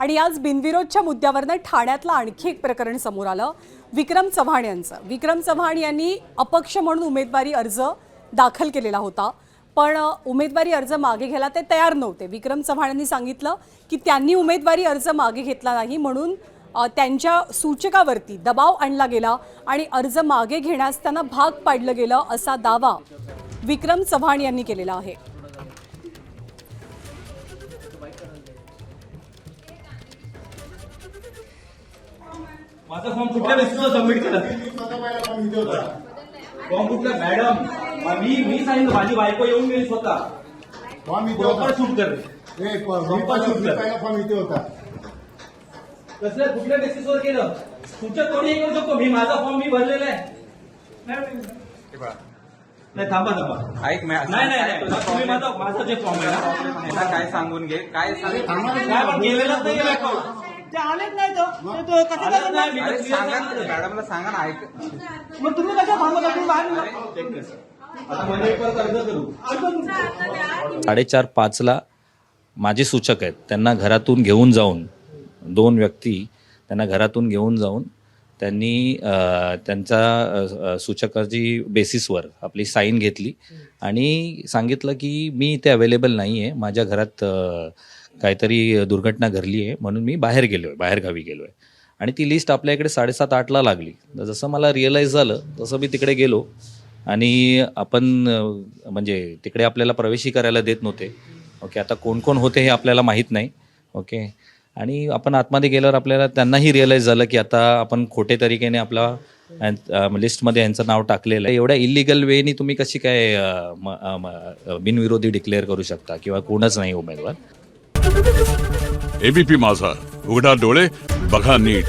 आणि आज बिनविरोधच्या मुद्द्यावरनं ठाण्यातलं आणखी एक प्रकरण समोर आलं विक्रम चव्हाण यांचं। विक्रम चव्हाण यांनी अपक्ष म्हणून उमेदवारी अर्ज दाखल केलेला होता, पण उमेदवारी अर्ज मागे घ्यायला ते तयार नव्हते। विक्रम चव्हाण यांनी सांगितलं की त्यांनी उमेदवारी अर्ज मागे घेतला नाही, म्हणून त्यांच्या सूचकावरती दबाव आणला गेला आणि अर्ज मागे घेण्यास त्यांना भाग पाडलं गेलं, असा दावा विक्रम चव्हाण यांनी केलेला आहे। माझा फॉर्म कुठल्या बेसिसवर सबमिट केला? फॉर्म कुठला मॅडम? मी सांगितलं, माझी बायको येऊन गेली स्वतः प्रॉपर शूट कर कसल्या कुठल्या बेसिसवर केलं? सूचक कोणी करू शकतो? मी माझा फॉर्म मी भरलेला आहे। नाही थांबा ऐक नाही तुम्ही माझा जे फॉर्म आहे ना काय सांगून घे, काय काय पण गेलेलाच नाही गेला फॉर्म ते आलेच नाही तो कसं काय करणार? मॅडमला सांगा ना, ऐक मग तुम्ही कसं थांबत तुम्ही बाहेर आता मध्ये परत अर्ज करू। 4:30-5ला माझे सूचक आहेत, त्यांना घरातून घेऊन जाऊन 2 व्यक्ती त्यांना घरातून घेऊन जाऊन त्यांनी त्यांच्या सूचकाची बेसिसवर आपली साईन घेतली आणि सांगितलं की मी इथे अवेलेबल नाही आहे, माझ्या घरात काहीतरी दुर्घटना घडली आहे म्हणून मी बाहेरगावी गेलो आहे। आणि ती लिस्ट आपल्या इकडे 7:30-8ला लागली। जसं मला रिअलाईज झालं तसं मी तिकडे गेलो आणि आपण म्हणजे तिकडे आपल्याला प्रवेशही करायला देत नव्हते। ओके, आता कोण कोण होते हे आपल्याला माहीत नाही। ओके, आणि आपण आतमध्ये गेल्यावर आपल्याला त्यांनाही रिअलाईज झालं की आता आपण खोटे तरीकेने आपला लिस्टमध्ये यांचं नाव टाकलेलं आहे। एवढ्या इलिगल वेनी तुम्ही कशी काय बिनविरोधी डिक्लेअर करू शकता किंवा कोणच नाही उमेदवार? एबीपी माझा, उघडा डोळे बघा नीट।